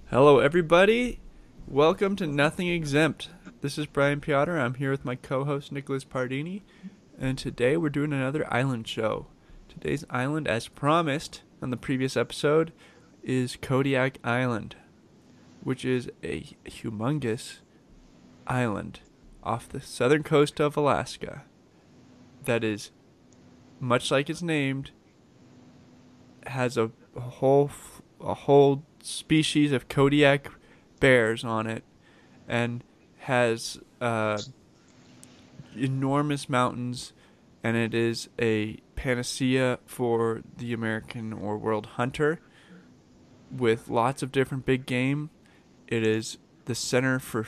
Hello, everybody. Welcome to Nothing Exempt. This is Brian Piotr. I'm here with my co-host Nicholas Pardini, and today we're doing another island show. Today's island, as promised on the previous episode, is Kodiak Island, which is a humongous island off the southern coast of Alaska that is, much like it's named, has a whole species of Kodiak bears on it, and has enormous mountains, and it is a panacea for the American or world hunter with lots of different big game. It is the center for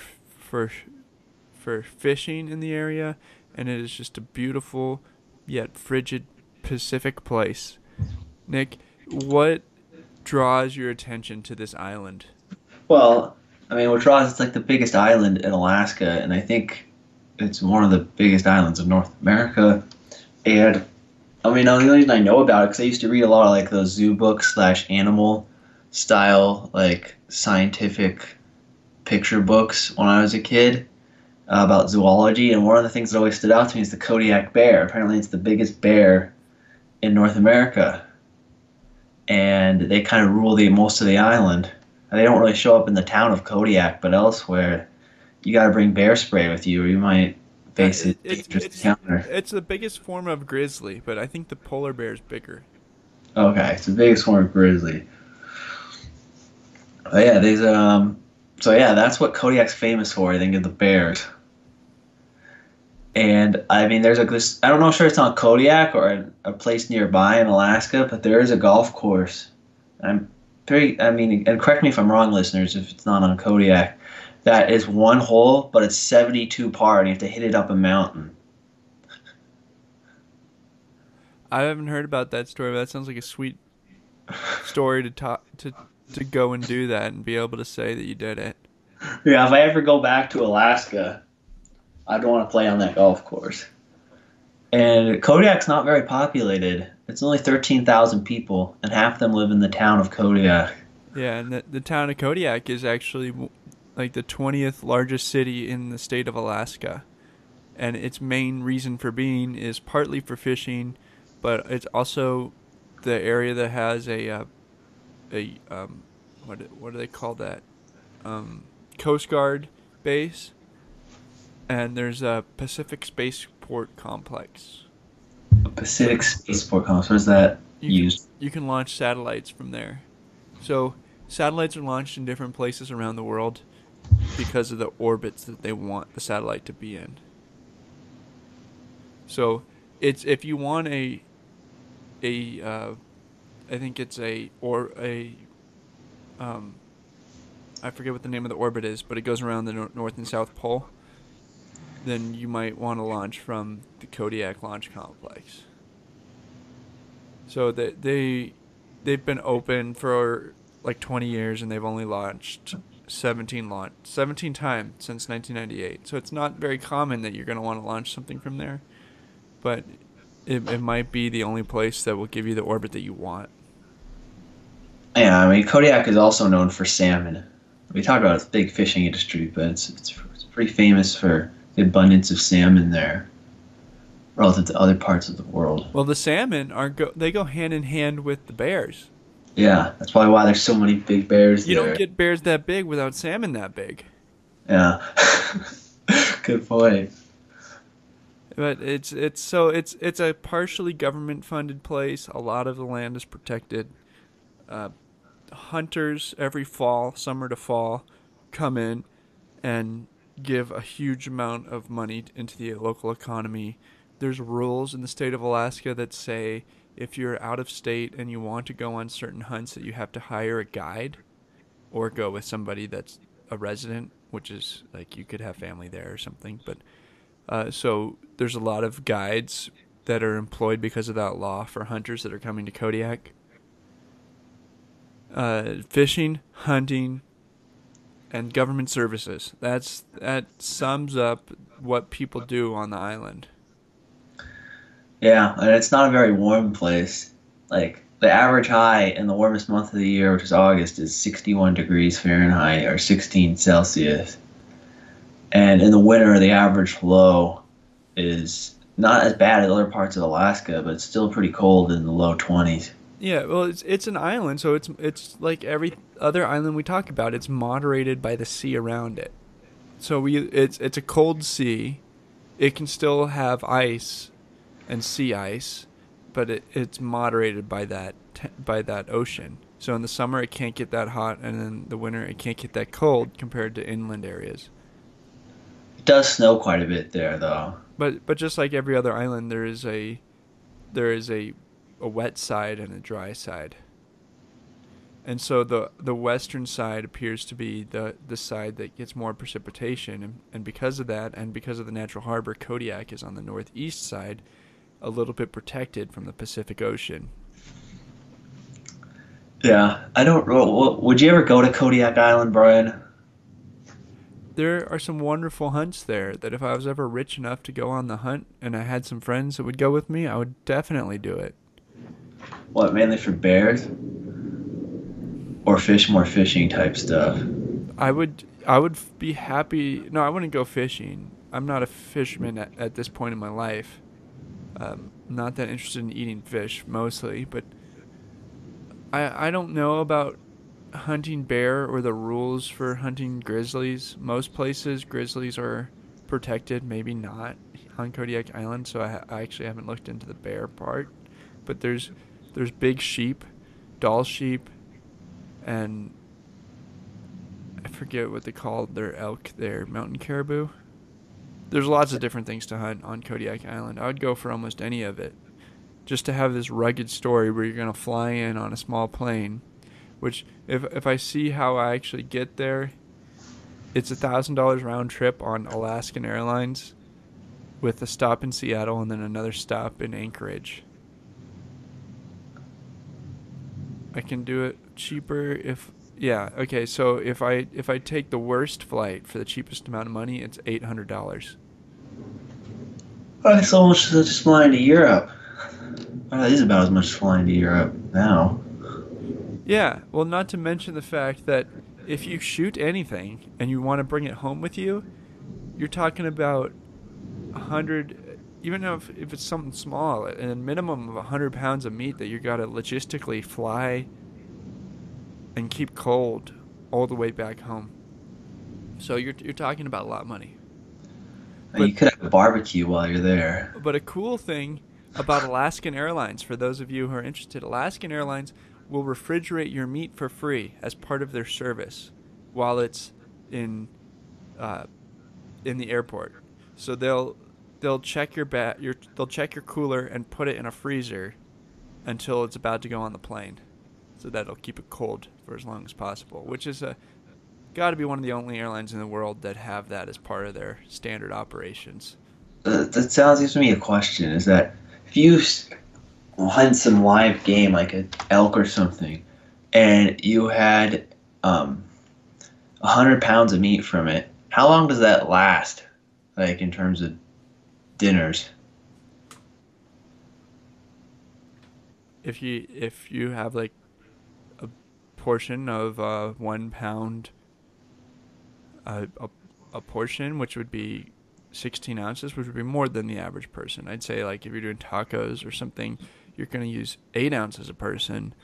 fishing in the area, and it is just a beautiful yet frigid Pacific place. Nick, what draws your attention to this island? Well, I mean, what draws it's like the biggest island in Alaska, and I think it's one of the biggest islands of North America. And I mean, the only reason I know about it because I used to read a lot of like those zoo books slash animal style like scientific picture books when I was a kid about zoology. And one of the things that always stood out to me is the Kodiak bear. Apparently, it's the biggest bear in North America, and they kind of rule the most of the island. They don't really show up in the town of Kodiak, but elsewhere, you got to bring bear spray with you, or you might face a dangerous encounter. It's the biggest form of grizzly, but I think the polar bear is bigger. Okay, it's the biggest form of grizzly. Oh yeah, there's So yeah, that's what Kodiak's famous for. I think of the bears. And I mean, there's this. I don't know, sure it's on Kodiak or a place nearby in Alaska, but there is a golf course. I'm very. I mean, and correct me if I'm wrong, listeners, if it's not on Kodiak. That is one hole, but it's 72 par, and you have to hit it up a mountain. I haven't heard about that story, but that sounds like a sweet story to talk to go and do that and be able to say that you did it. Yeah, if I ever go back to Alaska, I'd want to play on that golf course. And Kodiak's not very populated. It's only 13,000 people, and half of them live in the town of Kodiak. Yeah, and the town of Kodiak is actually like the 20th largest city in the state of Alaska. And its main reason for being is partly for fishing, but it's also the area that has a what do they call that? Coast Guard base, and there's a Pacific Spaceport Complex. Pacific Spaceport Complex. What is that used? You can launch satellites from there. So satellites are launched in different places around the world because of the orbits that they want the satellite to be in. So it's if you want a I think it's a I forget what the name of the orbit is, but it goes around the North and South Pole. Then you might want to launch from the Kodiak Launch Complex. So they've been open for like 20 years, and they've only launched 17 times since 1998. So it's not very common that you're going to want to launch something from there, but it might be the only place that will give you the orbit that you want. Yeah, I mean, Kodiak is also known for salmon. We talked about its big fishing industry, but it's pretty famous for the abundance of salmon there relative to other parts of the world. Well, the salmon they go hand in hand with the bears. Yeah, that's probably why there's so many big bears You don't there. get bears that big without salmon that big. Yeah. Good point. But it's a partially government funded place. A lot of the land is protected. Uh, Hunters every fall, summer to fall, come in and give a huge amount of money into the local economy. There's rules in the state of Alaska that say if you're out of state and you want to go on certain hunts that you have to hire a guide or go with somebody that's a resident, which is like you could have family there or something. But so there's a lot of guides that are employed because of that law for hunters that are coming to Kodiak. Fishing, hunting, and government services. That sums up what people do on the island. Yeah, and it's not a very warm place. Like the average high in the warmest month of the year, which is August, is 61 degrees Fahrenheit or 16 Celsius. And in the winter, the average low is not as bad as other parts of Alaska, but it's still pretty cold in the low 20s. Yeah, well, it's an island, so it's like every other island we talk about. It's moderated by the sea around it. So it's a cold sea. It can still have ice and sea ice, but it's moderated by that ocean. So in the summer it can't get that hot, and in the winter it can't get that cold compared to inland areas. It does snow quite a bit there, though. But just like every other island, there is a wet side and a dry side. And so the western side appears to be the side that gets more precipitation, and because of that, and because of the natural harbor, Kodiak is on the northeast side, a little bit protected from the Pacific Ocean. Yeah, I don't know. Would you ever go to Kodiak Island, Brian? There are some wonderful hunts there that if I was ever rich enough to go on the hunt and I had some friends that would go with me, I would definitely do it. What, mainly for bears? Or fish, more fishing type stuff? I would be happy. No, I wouldn't go fishing. I'm not a fisherman at this point in my life. Not that interested in eating fish mostly, but I don't know about hunting bear or the rules for hunting grizzlies. Most places grizzlies are protected, maybe not on Kodiak Island, so I actually haven't looked into the bear part. But there's big sheep, Dall sheep, and I forget what they call their elk there, mountain caribou. There's lots of different things to hunt on Kodiak Island. I would go for almost any of it. Just to have this rugged story where you're going to fly in on a small plane, which if I see how I actually get there, it's $1,000 round trip on Alaskan Airlines with a stop in Seattle and then another stop in Anchorage. I can do it cheaper if yeah, okay, so if I take the worst flight for the cheapest amount of money, it's $800. Oh, it's almost just flying to Europe. Well, it is about as much as flying to Europe now. Yeah, well, not to mention the fact that if you shoot anything and you want to bring it home with you, you're talking about 100, even if it's something small, and a minimum of 100 pounds of meat that you got to logistically fly and keep cold all the way back home. So you're talking about a lot of money. And But you could have a barbecue while you're there. but a cool thing about Alaskan Airlines, for those of you who are interested, Alaskan Airlines will refrigerate your meat for free as part of their service while it's in uh, in the airport. So they'll check they'll check your cooler and put it in a freezer until it's about to go on the plane. So that'll keep it cold for as long as possible, which is got to be one of the only airlines in the world that have that as part of their standard operations. That sounds gives me a question. Is that if you hunt some live game like an elk or something, and you had 100 pounds of meat from it, how long does that last? Like in terms of dinners? If you have like a portion of 1 pound, a portion which would be 16 ounces, which would be more than the average person. I'd say like if you're doing tacos or something, you're going to use 8 ounces a person.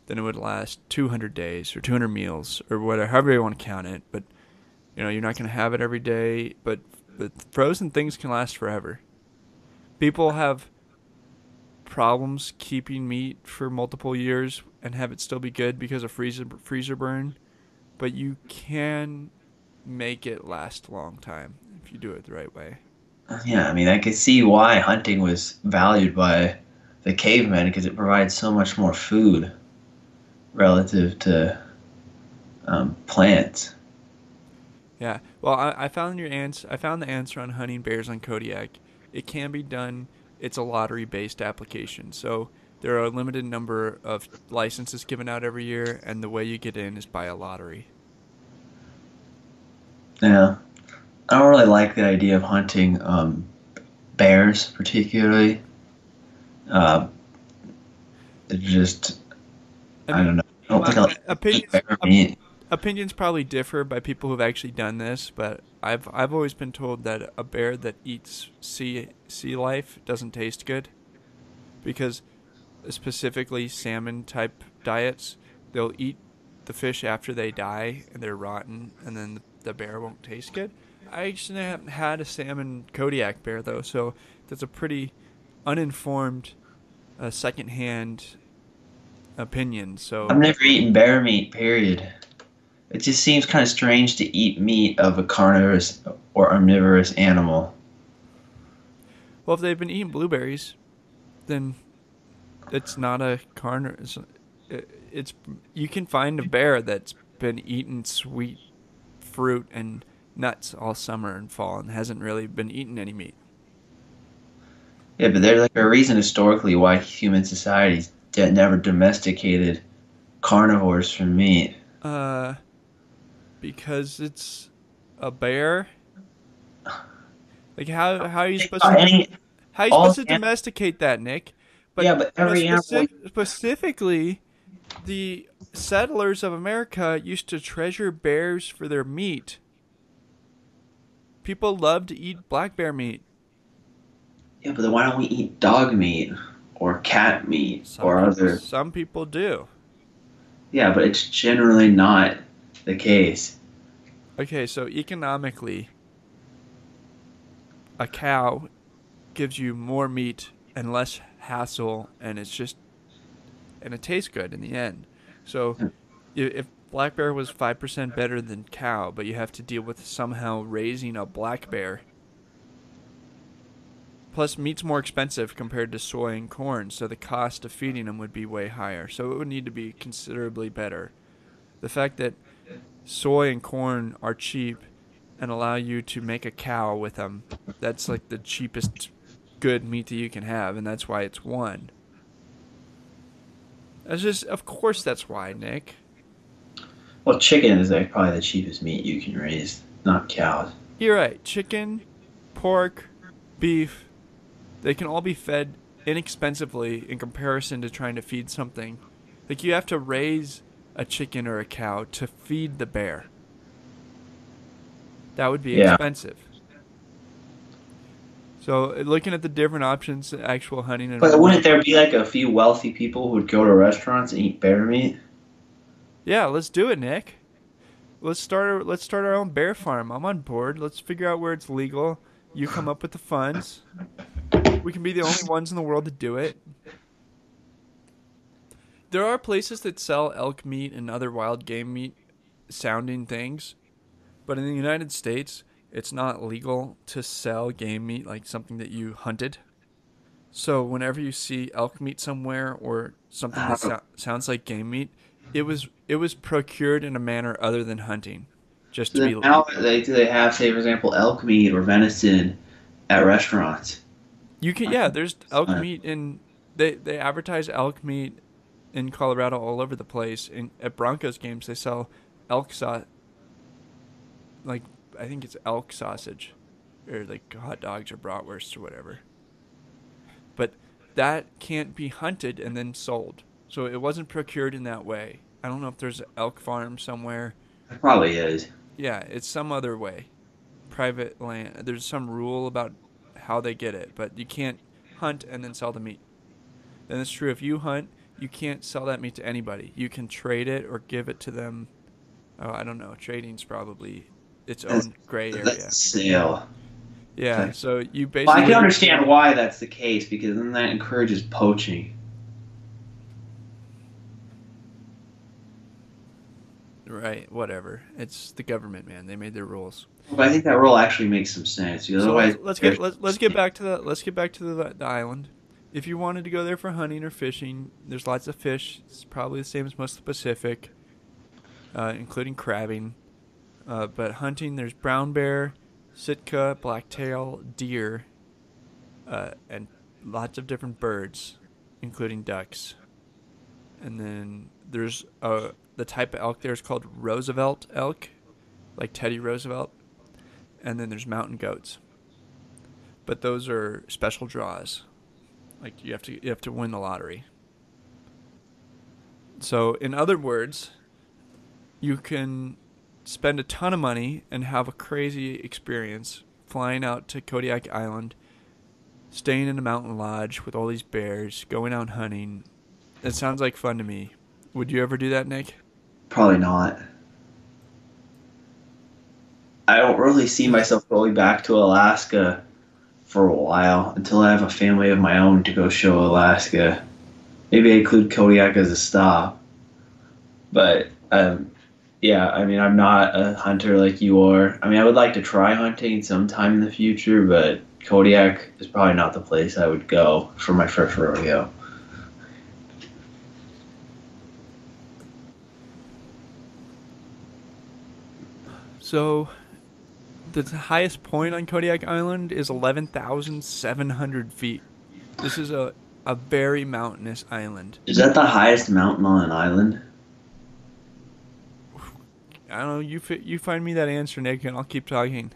Then it would last 200 days or 200 meals or whatever, however you want to count it. But you're not going to have it every day. But frozen things can last forever. People have problems keeping meat for multiple years and have it still be good because of freezer burn, but you can make it last a long time if you do it the right way. Yeah, I mean, I could see why hunting was valued by the cavemen because it provides so much more food relative to plants. Yeah. Well, I found I found the answer on hunting bears on Kodiak. It can be done. It's a lottery-based application, so there are a limited number of licenses given out every year, and the way you get in is by a lottery. Yeah, I don't really like the idea of hunting bears particularly. Uh, it just I I mean, don't know. I don't think I like eat opinions bear meat. opinions probably differ by people who've actually done this, but I've always been told that a bear that eats sea life doesn't taste good because specifically salmon type diets, they'll eat the fish after they die and they're rotten, and then the bear won't taste good. I actually haven't had a salmon Kodiak bear though, so that's a pretty uninformed, secondhand opinion. I've So, never eaten bear meat, period. It just seems kind of strange to eat meat of a carnivorous or omnivorous animal. well, if they've been eating blueberries, then it's not a carnivore. It's you can find a bear that's been eating sweet fruit and nuts all summer and fall and hasn't really been eating any meat. Yeah, but there's like a reason historically why human societies never domesticated carnivores for meat. Uh, because it's a bear. Like how are you Think supposed to about any how are you all supposed to an- domesticate that, Nick? yeah, But but every animal. specifically, the settlers of America used to treasure bears for their meat. People love to eat black bear meat. Yeah, but then why don't we eat dog meat or cat meat Some or people other? some people do. Yeah, but it's generally not the case. Okay, so economically, a cow gives you more meat and less hassle, and it tastes good in the end. So if black bear was 5% better than cow, but you have to deal with somehow raising a black bear. Plus, meat's more expensive compared to soy and corn, so the cost of feeding them would be way higher. So it would need to be considerably better. The fact that soy and corn are cheap and allow you to make a cow with them, that's like the cheapest good meat that you can have, and that's why it's one. That's just, of course, that's why, Nick. Well, chicken is like probably the cheapest meat you can raise, not cows. You're right. Chicken, pork, beef, they can all be fed inexpensively in comparison to trying to feed something. Like you have to raise a chicken or a cow to feed the bear. That would be Yeah, expensive. So looking at the different options, actual hunting and but wouldn't range. there be like a few wealthy people who would go to restaurants and eat bear meat? Yeah, let's do it, Nick. Let's start our own bear farm. I'm on board. Let's figure out where it's legal. You come up with the funds. We can be the only ones in the world to do it. There are places that sell elk meat and other wild game meat sounding things, but in the United States, it's not legal to sell game meat like something that you hunted. So whenever you see elk meat somewhere or something that How, sounds like game meat, it was procured in a manner other than hunting, just so to then be. how do they have, say, for example, elk meat or venison at restaurants? You can, yeah. There's elk meat in. They advertise elk meat in Colorado all over the place. In at Broncos games, they sell elk sauce. Like I think it's elk sausage, or like hot dogs or bratwursts or whatever. But that can't be hunted and then sold. So it wasn't procured in that way. I don't know if there's an elk farm somewhere. It probably is. Yeah, it's some other way. Private land. There's some rule about how they get it, but you can't hunt and then sell the meat. Then it's true if you hunt, you can't sell that meat to anybody. You can trade it or give it to them. Oh, I don't know. Trading's probably its That's, own gray that's area. a sale. Yeah, Okay. so you Well, I can basically understand why that's the case because then that encourages poaching. right, whatever. It's the government, man. They made their rules. But I think that rule actually makes some sense. Because So otherwise, let's get back to the island. If you wanted to go there for hunting or fishing, there's lots of fish. It's probably the same as most of the Pacific, including crabbing. But hunting, there's brown bear, Sitka, black tail deer, and lots of different birds, including ducks. And then there's the type of elk there is called Roosevelt elk, like Teddy Roosevelt. And then there's mountain goats, but those are special draws. Like you have to win the lottery. So, in other words, you can spend a ton of money and have a crazy experience flying out to Kodiak Island, staying in a mountain lodge with all these bears, going out hunting. It sounds like fun to me. Would you ever do that, Nick? Probably not. I don't really see myself going back to Alaska for a while until I have a family of my own to go show Alaska. Maybe I include Kodiak as a stop. But yeah, I mean, I'm not a hunter like you are. I mean, I would like to try hunting sometime in the future, but Kodiak is probably not the place I would go for my first rodeo. So, the highest point on Kodiak Island is 11,700 feet. This is a very mountainous island. Is that the highest mountain on an island? I don't know. You find me that answer, Nick, and I'll keep talking.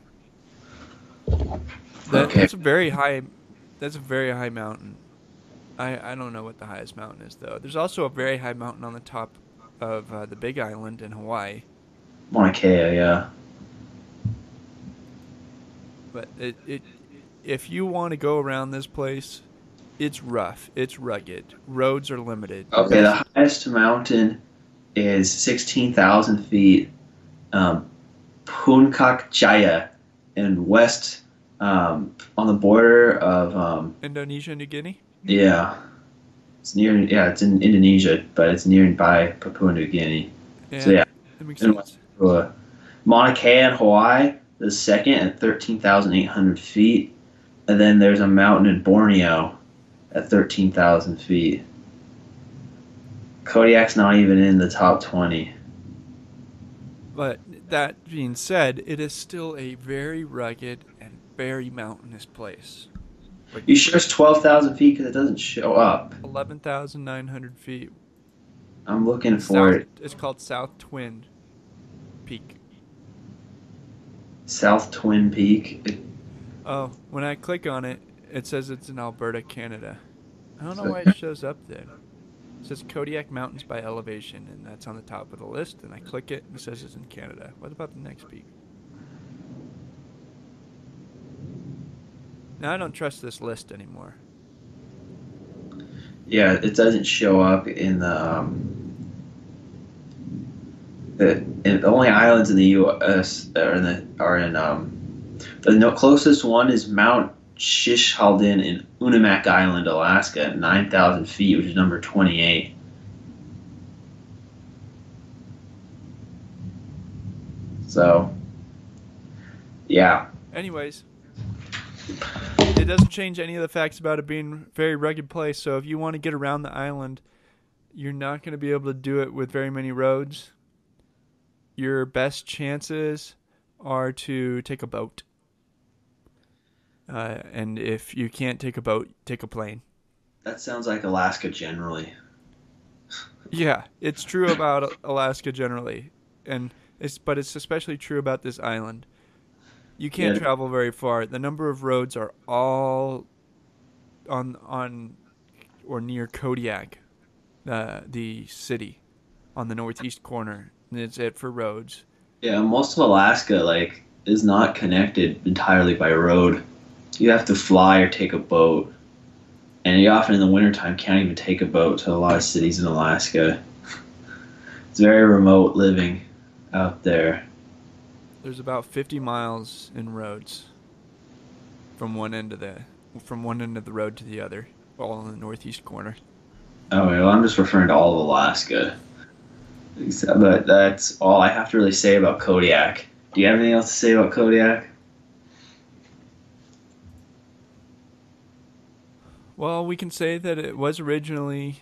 Okay. That's a very high. That's a very high mountain. I don't know what the highest mountain is though. There's also a very high mountain on the top of the Big Island in Hawaii. Mauna Kea, yeah. But if you want to go around this place, it's rough. It's rugged. Roads are limited. Okay, the highest mountain is 16,000 feet. Puncak Jaya in west, on the border of, Indonesia, New Guinea. yeah, it's in Indonesia, but it's nearby Papua New Guinea. Yeah, So yeah, that makes in sense. West Papua. Mauna Kea in Hawaii is second at 13,800 feet, and then there's a mountain in Borneo at 13,000 feet. Kodiak's not even in the top 20. But that being said, it is still a very rugged and very mountainous place. Like You sure it's 12,000 feet because it doesn't show up? 11,900 feet. I'm looking for it. It's called South Twin Peak. South Twin Peak. Oh, when I click on it, it says it's in Alberta, Canada. I don't know why it shows up there. It says Kodiak Mountains by elevation, and that's on the top of the list. And I click it, and it says it's in Canada. What about the next peak? Now I don't trust this list anymore. Yeah, it doesn't show up in the only islands in the U.S. The closest one is Mount Shishaldin in Unimak Island, Alaska, at 9,000 feet, which is number 28. So, yeah. Anyways, it doesn't change any of the facts about it being a very rugged place. So if you want to get around the island, you're not going to be able to do it with very many roads. Your best chances are to take a boat. And if you can't take a boat, take a plane. That sounds like Alaska generally. Yeah, it's true about Alaska generally, but it's especially true about this island. You can't Yeah. travel very far. The number of roads are all on or near Kodiak, the city, on the northeast corner. And it's it for roads. Yeah, most of Alaska is not connected entirely by road. You have to fly or take a boat. And you often in the wintertime can't even take a boat to a lot of cities in Alaska. It's very remote living out there. There's about 50 miles in roads from one end of the road to the other, all in the northeast corner. Oh, well, I'm just referring to all of Alaska. But that's all I have to really say about Kodiak. Do you have anything else to say about Kodiak? Well, we can say that it was originally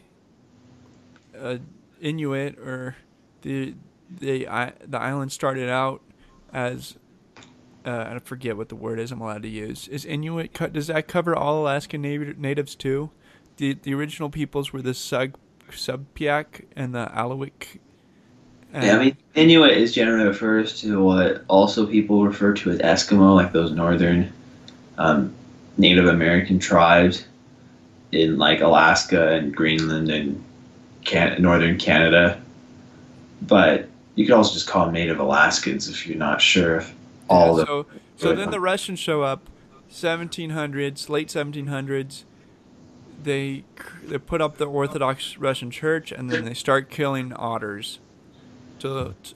Inuit, or the island started out as I forget what the word is I'm allowed to use. Is Inuit does that cover all Alaskan natives too? The original peoples were the Subpiak and the Alawik. Yeah, I mean, Inuit is generally refers to what also people refer to as Eskimo, like those northern Native American tribes in Alaska and Greenland and northern Canada, but you could also just call them Native Alaskans if you're not sure if Yeah. all of them So really then hunt. the Russians show up, 1700s, late 1700s. They put up the Orthodox Russian Church, and then they start killing otters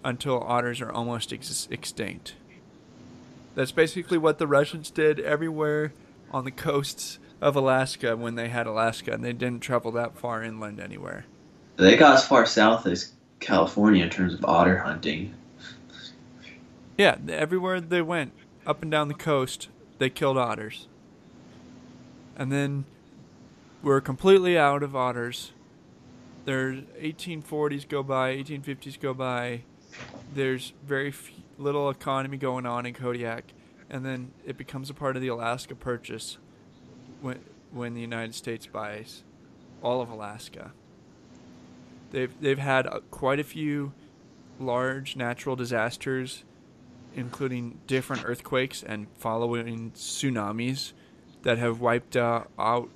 until otters are almost extinct. That's basically what the Russians did everywhere on the coasts of Alaska when they had Alaska, and they didn't travel that far inland anywhere. They got as far south as California in terms of otter hunting. Yeah, everywhere they went, up and down the coast, they killed otters. And then we're completely out of otters. There's 1840s go by, 1850s go by. There's little economy going on in Kodiak, and then it becomes a part of the Alaska Purchase when when the United States buys all of Alaska. They've had quite a few large natural disasters, including different earthquakes and following tsunamis that have wiped out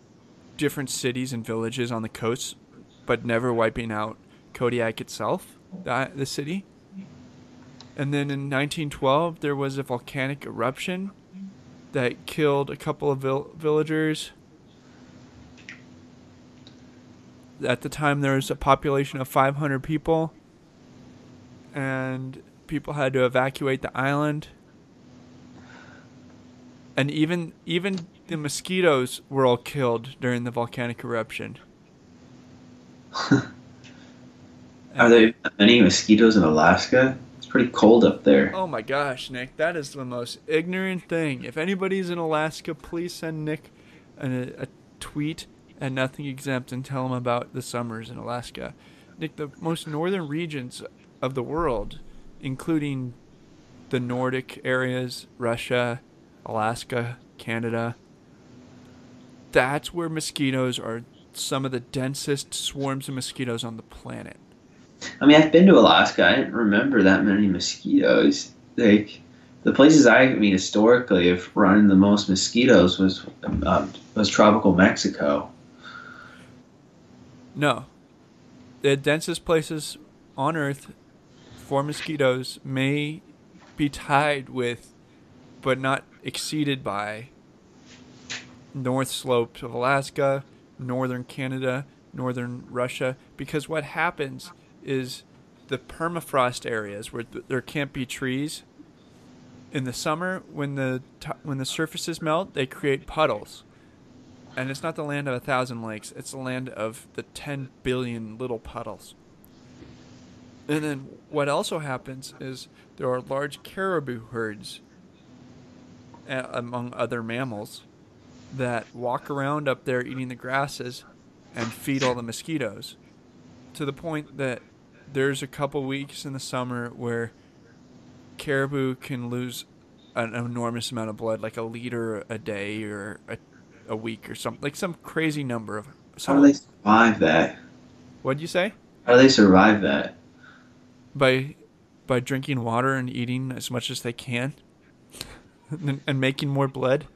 different cities and villages on the coast, but never wiping out Kodiak itself, the city. And then in 1912, there was a volcanic eruption that killed a couple of villagers. At the time, there was a population of 500 people, and people had to evacuate the island. And even the mosquitoes were all killed during the volcanic eruption. Are And there many mosquitoes in Alaska? It's pretty cold up there. oh my gosh, Nick, that is the most ignorant thing. If anybody's in Alaska, please send Nick a tweet at Nothing Exempt and tell him about the summers in Alaska. Nick, the most northern regions of the world, including the Nordic areas, Russia, Alaska, Canada, that's where mosquitoes are some of the densest swarms of mosquitoes on the planet. I mean, I've been to Alaska. I didn't remember that many mosquitoes. Like the places historically have run the most mosquitoes was tropical Mexico. No, the densest places on Earth for mosquitoes may be tied with, but not exceeded by, north slopes of Alaska, northern Canada, northern Russia, because what happens is the permafrost areas where there can't be trees in the summer when the surfaces melt, they create puddles. And it's not the land of 1,000 lakes, it's the land of the 10 billion little puddles. And then what also happens is there are large caribou herds, among other mammals, that walk around up there eating the grasses and feed all the mosquitoes, to the point that there's a couple weeks in the summer where caribou can lose an enormous amount of blood, like a liter a day or a week or something, like some crazy number of How do some. they survive that? What'd you say? How do they survive that? By drinking water and eating as much as they can, and making more blood.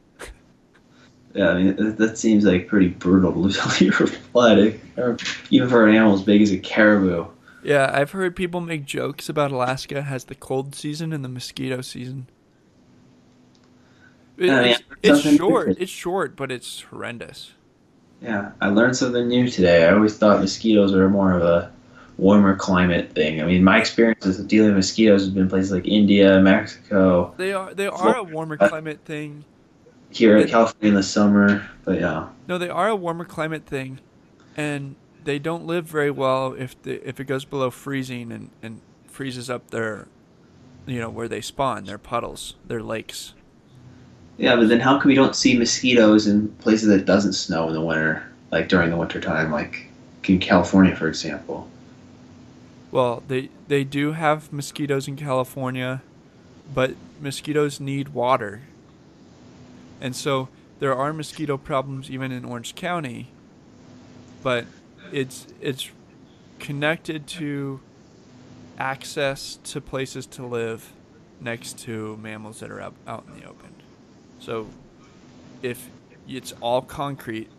Yeah, I mean that seems like pretty brutal to lose all your blood, even for an animal as big as a caribou. Yeah, I've heard people make jokes about Alaska has the cold season and the mosquito season. I mean, I It's learned something new short. today. It's short, but it's horrendous. Yeah, I learned something new today. I always thought mosquitoes were more of a warmer climate thing. I mean, my experiences with dealing with mosquitoes has been places like India, Mexico, They are a warmer Florida, climate thing. here in And California in the summer. But yeah, no, they are a warmer climate thing, and they don't live very well if it goes below freezing and freezes up their, where they spawn, their puddles, their lakes. yeah. But then how come we don't see mosquitoes in places that doesn't snow in the winter, like during the winter time, like in California, for example? Well, they do have mosquitoes in California, but mosquitoes need water. And so there are mosquito problems even in Orange County, but it's connected to access to places to live next to mammals that are out in the open. So if it's all concrete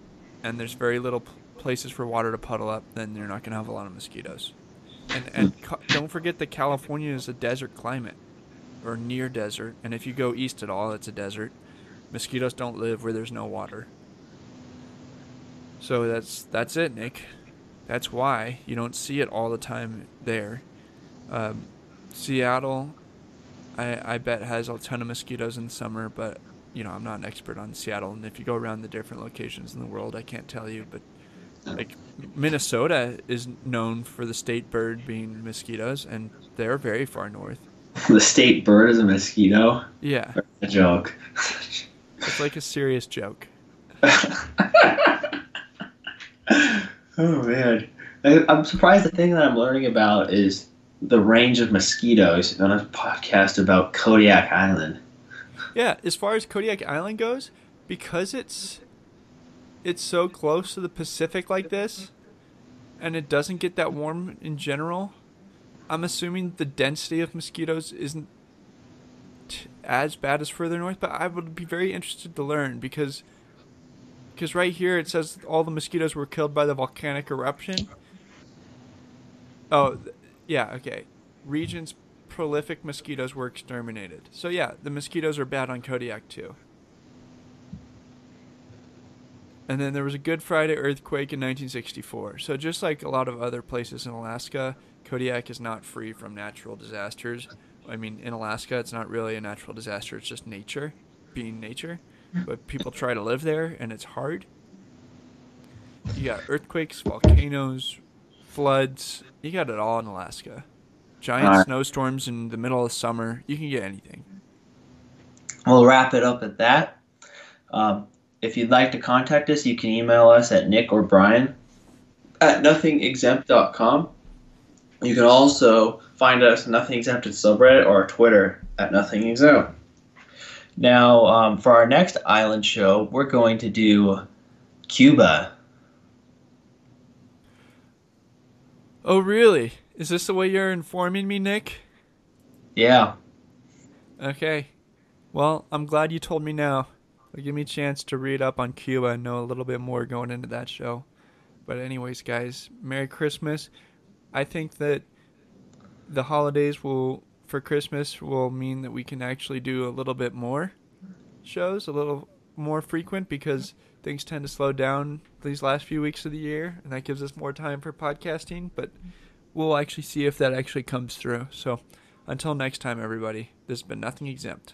and there's very little places for water to puddle up, then you're not going to have a lot of mosquitoes. And don't forget that California is a desert climate, or near desert, and if you go east at all, it's a desert. Mosquitoes don't live where there's no water. So that's it, Nick. That's why you don't see it all the time there. Seattle, I bet has a ton of mosquitoes in summer, but I'm not an expert on Seattle, and if you go around the different locations in the world, I can't tell you. But like Minnesota is known for the state bird being mosquitoes, and they're very far north. The state bird is a mosquito? Yeah. A joke. It's like a serious joke. Oh, man. I'm surprised the thing that I'm learning about is the range of mosquitoes on a podcast about Kodiak Island. Yeah, as far as Kodiak Island goes, because it's so close to the Pacific like this, and it doesn't get that warm in general, I'm assuming the density of mosquitoes isn't as bad as further north, but I would be very interested to learn because right here it says all the mosquitoes were killed by the volcanic eruption. Oh, yeah, okay. Region's prolific mosquitoes were exterminated. So yeah, the mosquitoes are bad on Kodiak too. And then there was a Good Friday earthquake in 1964. So just like a lot of other places in Alaska, Kodiak is not free from natural disasters. I mean, in Alaska, it's not really a natural disaster. It's just nature, being nature. But people try to live there, and it's hard. You got earthquakes, volcanoes, floods. You got it all in Alaska. Giant snowstorms in the middle of summer. You can get anything. We'll wrap it up at that. If you'd like to contact us, you can email us at Nick or Brian at nothingexempt.com. You can also find us Nothing Exempt at subreddit or Twitter at Nothing Exempt. Now, for our next island show, we're going to do Cuba. Oh, really? Is this the way you're informing me, Nick? Yeah. Okay. Well, I'm glad you told me now. It'll give me a chance to read up on Cuba and know a little bit more going into that show. But anyways, guys, Merry Christmas. I think that the holidays for Christmas will mean that we can actually do a little bit more shows, a little more frequent, because things tend to slow down these last few weeks of the year, and that gives us more time for podcasting, but we'll actually see if that actually comes through. So until next time, everybody, this has been Nothing Exempt.